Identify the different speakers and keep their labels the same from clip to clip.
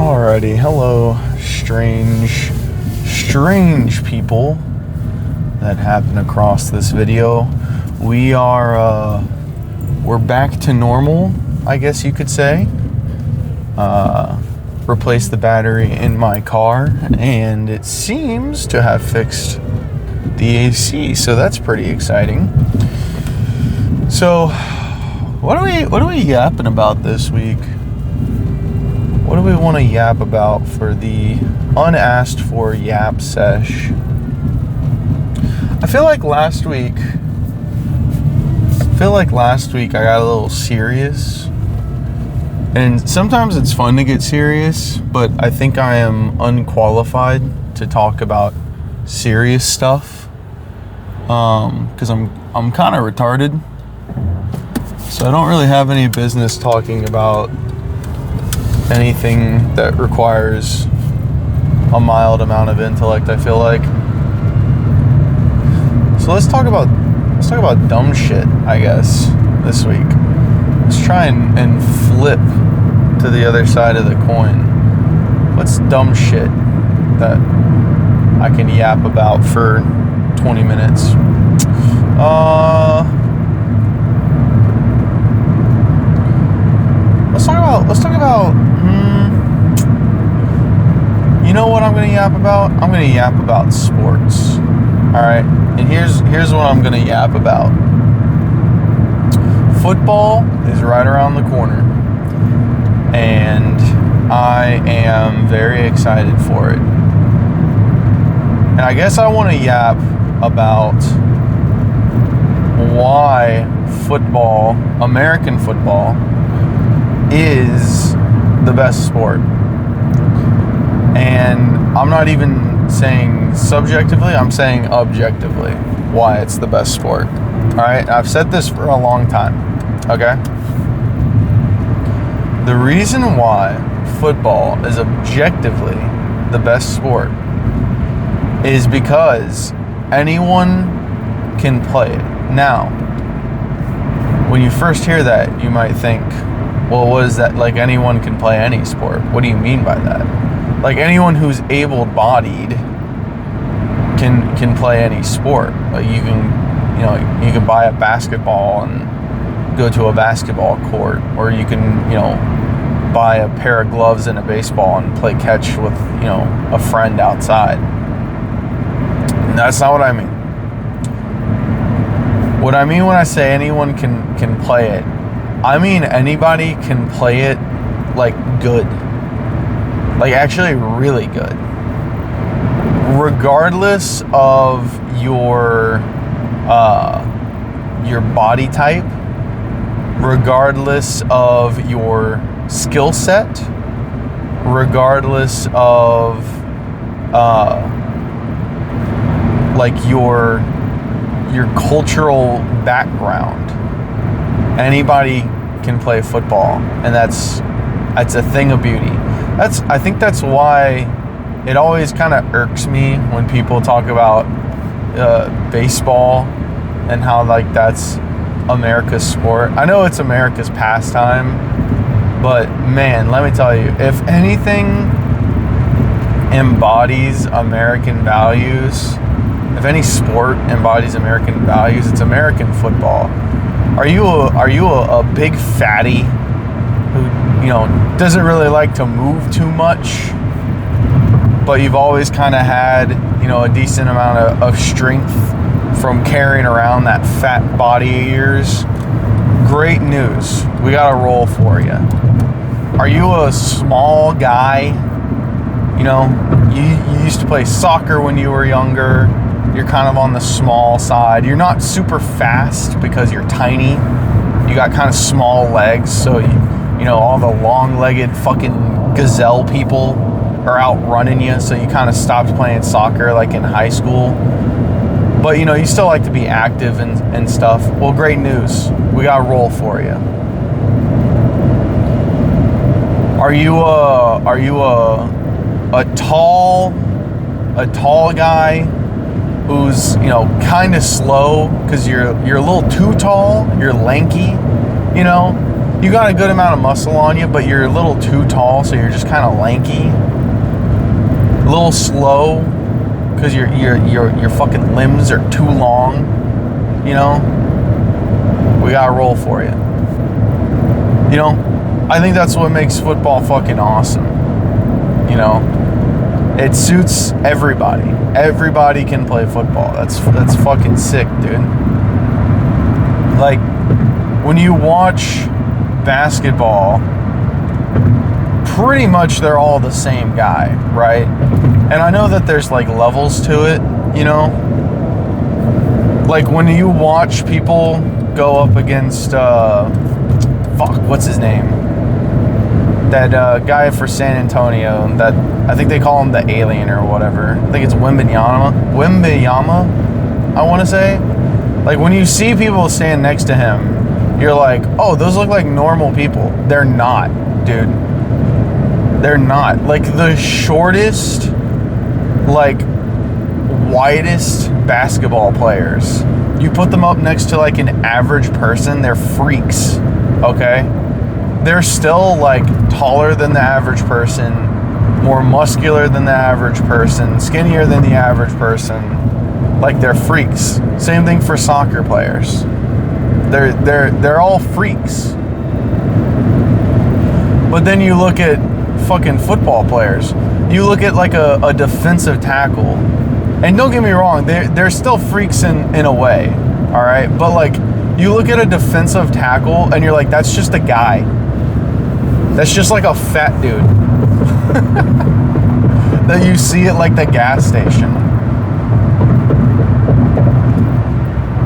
Speaker 1: Alrighty, hello, strange people that happen across this video. We're back to normal, I guess you could say. Replaced the battery in my car, and it seems to have fixed the AC, so that's pretty exciting. So, what are we yapping about this week? What do we want to yap about for the unasked for yap sesh? I feel like last week I got a little serious. And sometimes it's fun to get serious, but I think I am unqualified to talk about serious stuff. Because I'm kind of retarded. So I don't really have any business talking about anything that requires a mild amount of intellect, I feel like. So let's talk about dumb shit, I guess, this week. Let's try and flip to the other side of the coin. What's dumb shit that I can yap about for 20 minutes? Let's talk about you know what I'm going to yap about? I'm going to yap about sports. Alright? And here's what I'm going to yap about. Football is right around the corner. And I am very excited for it. And I guess I want to yap about why football, American football, is the best sport. And I'm not even saying subjectively, I'm saying objectively why it's the best sport. Alright, I've said this for a long time. Okay? The reason why football is objectively the best sport is because anyone can play it. Now, when you first hear that, you might think, well, what is that? Like, anyone can play any sport. What do you mean by that? Like, anyone who's able-bodied can play any sport. Like, you can buy a basketball and go to a basketball court, or you can, buy a pair of gloves and a baseball and play catch with, a friend outside. And that's not what I mean. What I mean when I say anyone can play it, I mean anybody can play it, like, good. Like, actually really good. Regardless of your body type, regardless of your skill set, regardless of, like, your cultural background. Anybody can play football, and that's a thing of beauty. I think that's why it always kind of irks me when people talk about baseball and how, like, that's America's sport. I know it's America's pastime, but man, let me tell you, if anything embodies American values, if any sport embodies American values, it's American football. Are you a big fatty who, doesn't really like to move too much, but you've always kind of had, a decent amount of strength from carrying around that fat body of yours? Great news. We got a role for you. Are you a small guy? You used to play soccer when you were younger. You're kind of on the small side. You're not super fast because you're tiny. You got kind of small legs, so all the long-legged fucking gazelle people are outrunning you, so you kind of stopped playing soccer, like, in high school. But, you still like to be active and stuff. Well, great news. We got a role for you. Are you a tall guy who's, kind of slow because you're a little too tall, you're lanky, you got a good amount of muscle on you, but you're a little too tall, so you're just kind of lanky, a little slow, because your fucking limbs are too long. You know, we gotta roll for you. You know, I think that's what makes football fucking awesome. You know, it suits everybody. Everybody can play football. That's fucking sick, dude. Like, when you watch basketball, pretty much they're all the same guy, right? And I know that there's like levels to it, you know? Like when you watch people go up against, what's his name? That guy for San Antonio, that I think they call him the alien or whatever. I think it's Wembanyama, I want to say. Like when you see people stand next to him, you're like, oh, those look like normal people. They're not, dude. They're not. Like the shortest, like widest basketball players, you put them up next to like an average person, they're freaks, okay? They're still like taller than the average person, more muscular than the average person, skinnier than the average person. Like they're freaks. Same thing for soccer players. They're all freaks. But then you look at fucking football players. You look at like a defensive tackle, and don't get me wrong, they're still freaks in a way, all right? But like you look at a defensive tackle and you're like, that's just a guy. That's just like a fat dude that you see at like the gas station.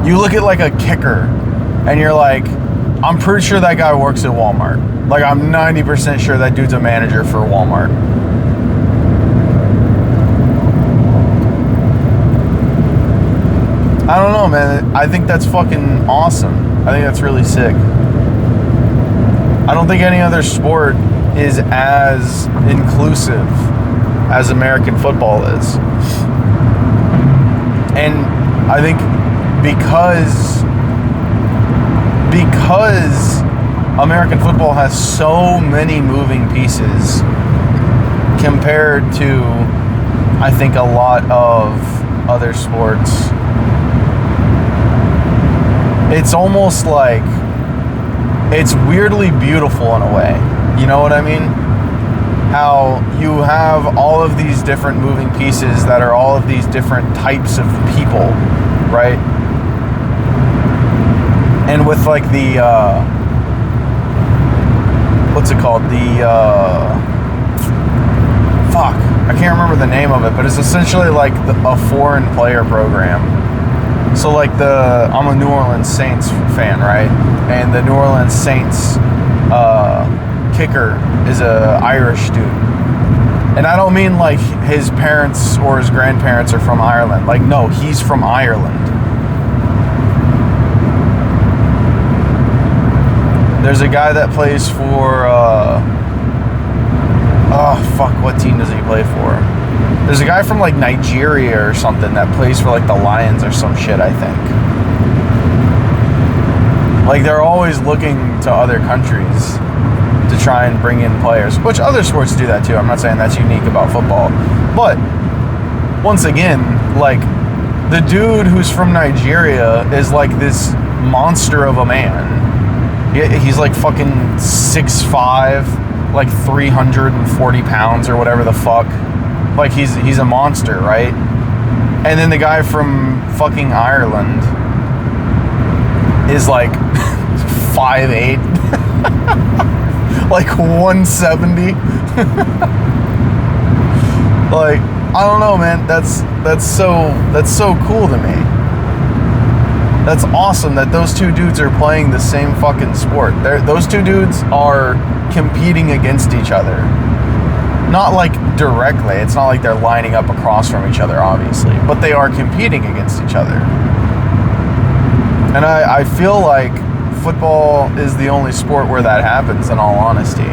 Speaker 1: You look at like a kicker and you're like, I'm pretty sure that guy works at Walmart. Like I'm 90% sure that dude's a manager for Walmart. I don't know, man. I think that's fucking awesome. I think that's really sick. I don't think any other sport is as inclusive as American football is. And I think because American football has so many moving pieces compared to, I think, a lot of other sports, it's almost like it's weirdly beautiful in a way. You know what I mean? How you have all of these different moving pieces that are all of these different types of people, right? And with like the, what's it called? I can't remember the name of it, but it's essentially like a foreign player program. So like I'm a New Orleans Saints fan, right? And the New Orleans Saints kicker is a Irish dude. And I don't mean like his parents or his grandparents are from Ireland. Like, no, he's from Ireland. There's a guy that plays for, what team does he play for? There's a guy from like Nigeria or something that plays for like the Lions or some shit, I think. Like they're always looking to other countries to try and bring in players, which other sports do that too. I'm not saying that's unique about football. But once again, like the dude who's from Nigeria is like this monster of a man. He's like fucking 6'5", like 340 pounds or whatever the fuck. Like he's a monster, right? And then the guy from fucking Ireland is like 5'8", like 170. Like, I don't know, man. That's so cool to me. That's awesome that those two dudes are playing the same fucking sport. Those two dudes are competing against each other. Not like directly. It's not like they're lining up across from each other, obviously. But they are competing against each other. And I feel like football is the only sport where that happens, in all honesty.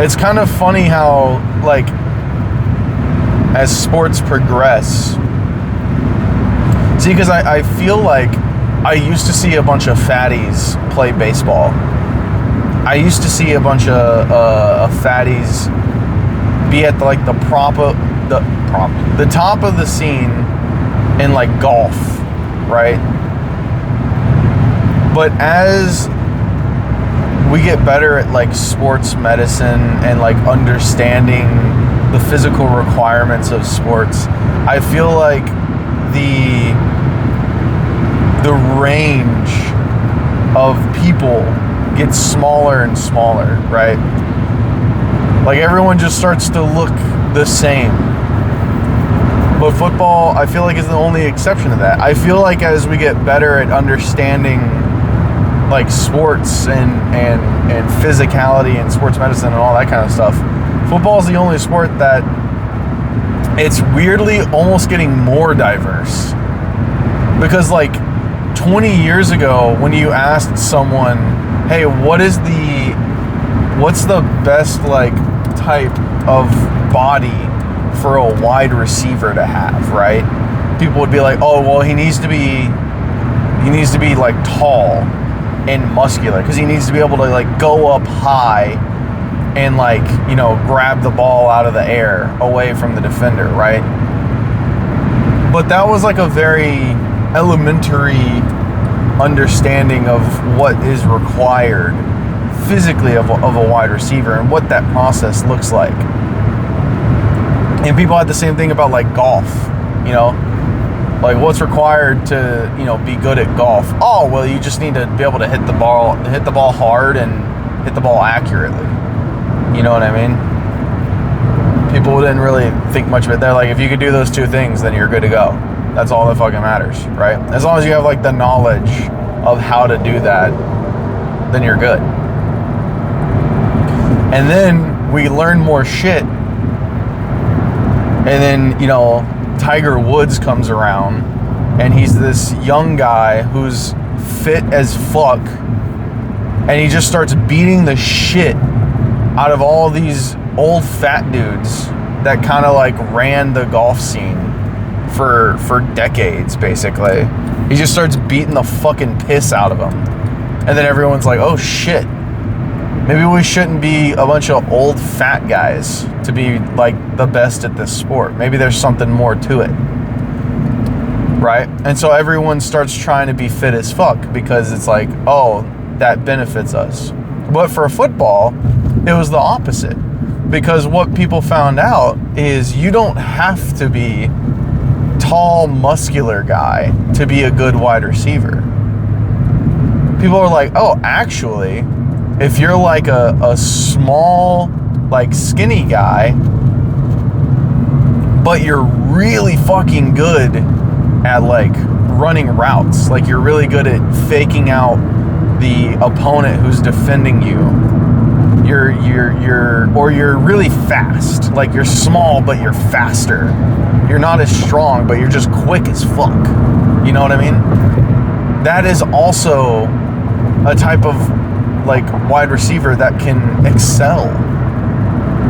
Speaker 1: It's kind of funny how, like, as sports progress, See, because I feel like I used to see a bunch of fatties play baseball. I used to see a bunch of fatties be at the top of the scene in like golf, right? But as we get better at like sports medicine and like understanding the physical requirements of sports, I feel like the range of people gets smaller and smaller, right? Like everyone just starts to look the same. But football, I feel like, is the only exception to that. I feel like as we get better at understanding like sports and physicality and sports medicine and all that kind of stuff, football is the only sport that it's weirdly almost getting more diverse. Because like 20 years ago, when you asked someone, hey, what's the best like type of body for a wide receiver to have, right? People would be like, oh, well, he needs to be like tall and muscular, because he needs to be able to like go up high and like, you know, grab the ball out of the air away from the defender, right? But that was like a very elementary understanding of what is required physically of a wide receiver and what that process looks like. And people had the same thing about like golf, you know, like what's required to, you know, be good at golf. Oh, well, you just need to be able to hit the ball hard and hit the ball accurately. You know what I mean? People didn't really think much of it. They're like, if you could do those two things, then you're good to go. That's all that fucking matters, right? As long as you have like the knowledge of how to do that, then you're good. And then we learn more shit. And then, you know, Tiger Woods comes around and he's this young guy who's fit as fuck, and he just starts beating the shit out of all these old fat dudes that kind of like ran the golf scene for decades, basically. He just starts beating the fucking piss out of them. And then everyone's like, oh shit, maybe we shouldn't be a bunch of old fat guys to be like the best at this sport. Maybe there's something more to it, right? And so everyone starts trying to be fit as fuck because it's like, oh, that benefits us. But for football, it was the opposite, because what people found out is you don't have to be tall, muscular guy to be a good wide receiver. People are like, oh, actually, if you're like a small, like skinny guy, but you're really fucking good at like running routes, like you're really good at faking out the opponent who's defending you, you're really fast. Like you're small, but you're faster. You're not as strong, but you're just quick as fuck. You know what I mean? That is also a type of like wide receiver that can excel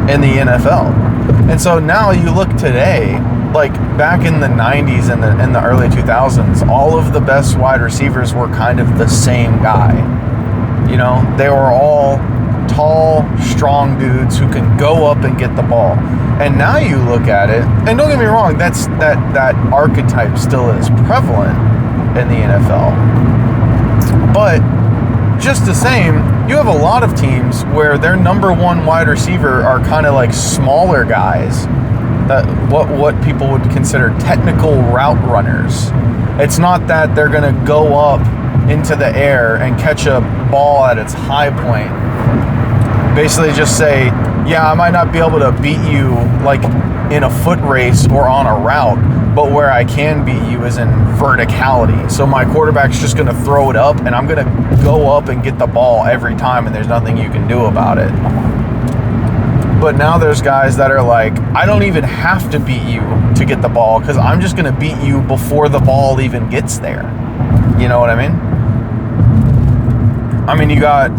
Speaker 1: in the NFL. And so now you look today, like back in the 90s and in the early 2000s, all of the best wide receivers were kind of the same guy. You know, they were all tall, strong dudes who can go up and get the ball. And now you look at it, and don't get me wrong, that archetype still is prevalent in the NFL. But just the same, you have a lot of teams where their number one wide receiver are kind of like smaller guys, that what people would consider technical route runners. It's not that they're going to go up into the air and catch a ball at its high point. Basically just say, yeah, I might not be able to beat you like in a foot race or on a route, but where I can beat you is in verticality. So my quarterback's just going to throw it up, and I'm going to go up and get the ball every time, and there's nothing you can do about it. But now there's guys that are like, I don't even have to beat you to get the ball, because I'm just going to beat you before the ball even gets there. You know what I mean? I mean, you got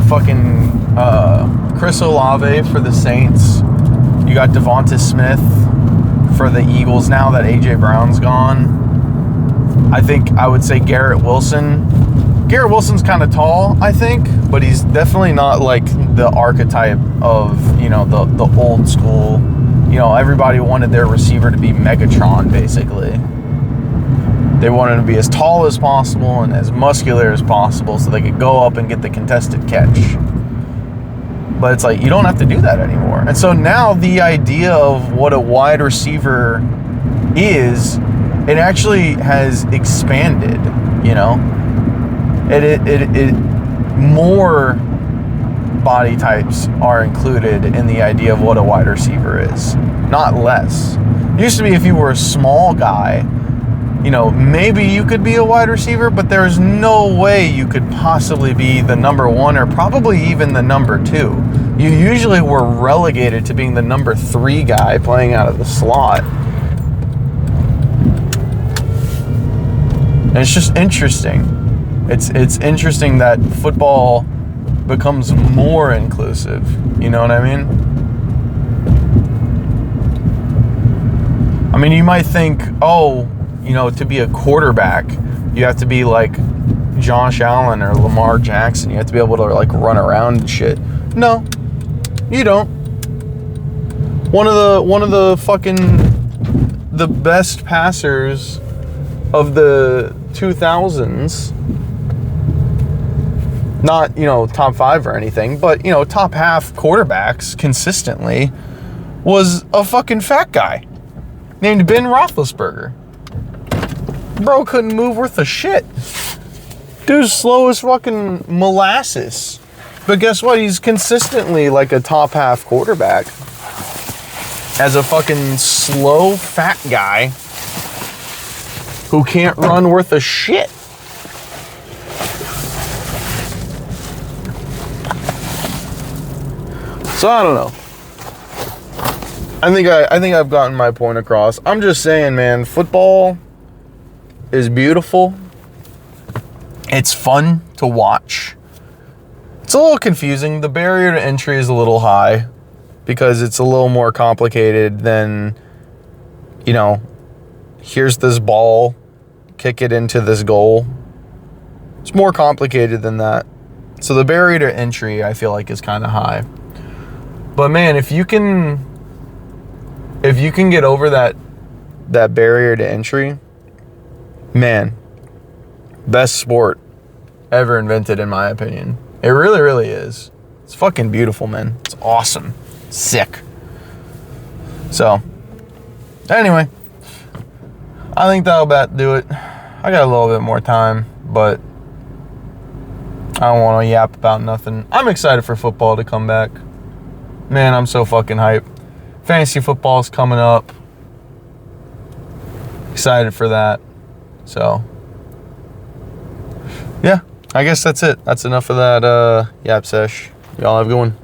Speaker 1: fucking Chris Olave for the Saints. You got Devonta Smith for the Eagles now that A.J. Brown's gone. I think I would say Garrett Wilson. Garrett Wilson's kind of tall, I think, but he's definitely not like the archetype of, you know, the old school. You know, everybody wanted their receiver to be Megatron, basically. They wanted him to be as tall as possible and as muscular as possible so they could go up and get the contested catch. But it's like, you don't have to do that anymore. And so now the idea of what a wide receiver is, it actually has expanded, you know? It more body types are included in the idea of what a wide receiver is, not less. It used to be if you were a small guy, you know, maybe you could be a wide receiver, but there's no way you could possibly be the number one or probably even the number two. You usually were relegated to being the number 3 guy playing out of the slot. And it's just interesting. It's interesting that football becomes more inclusive. You know what I mean? I mean, you might think, oh, you know, to be a quarterback, you have to be like Josh Allen or Lamar Jackson. You have to be able to like run around and shit. No, you don't. One of the fucking the best passers of the 2000s. Not, you know, top 5 or anything, but, you know, top half quarterbacks consistently was a fucking fat guy named Ben Roethlisberger. Bro couldn't move worth a shit. Dude's slow as fucking molasses. But guess what? He's consistently like a top half quarterback. As a fucking slow fat guy who can't run worth a shit. So I don't know. I think I've gotten my point across. I'm just saying, man, football is beautiful. It's fun to watch. It's a little confusing. The barrier to entry is a little high because it's a little more complicated than, you know, here's this ball, kick it into this goal. It's more complicated than that. So the barrier to entry, I feel like, is kind of high. But man, if you can get over that barrier to entry, man, best sport ever invented in my opinion. It really, really is. It's fucking beautiful, man. It's awesome. Sick. So, anyway, I think that'll about do it. I got a little bit more time, but I don't want to yap about nothing. I'm excited for football to come back. Man, I'm so fucking hyped. Fantasy football's coming up. Excited for that. So, yeah, I guess that's it. That's enough of that yap sesh. Y'all have a good one.